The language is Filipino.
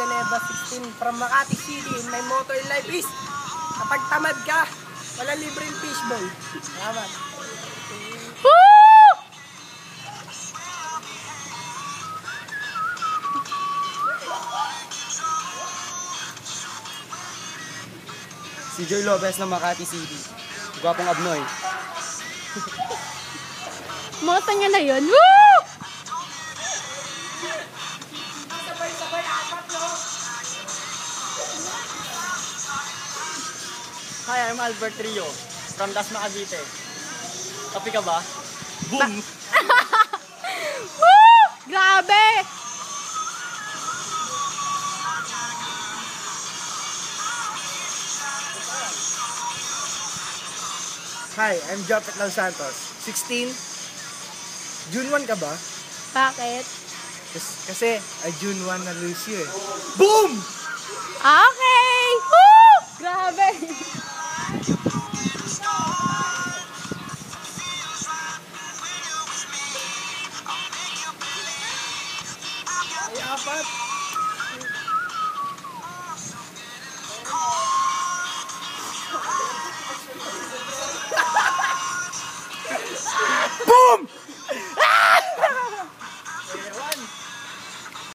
Villanueva 16 from Makati City. In my motto in life is, kapag tamad ka, walang libreng fishball. Salamat. Si Joy Lopez ng Makati City. Gwapong abnoy. Moto niya na yun. Woo! Sabay-sabay, apat, no? Hi, I'm Albert Rio from Dasma, Cavite. Kapi ka ba? Boom! Woo! Grabe! Hi, I'm Jopet Lau Santos. 16? June 1 ka ba? Bakit? Kasi, June 1 na lose you eh. Boom! Okay! Woo! Grabe!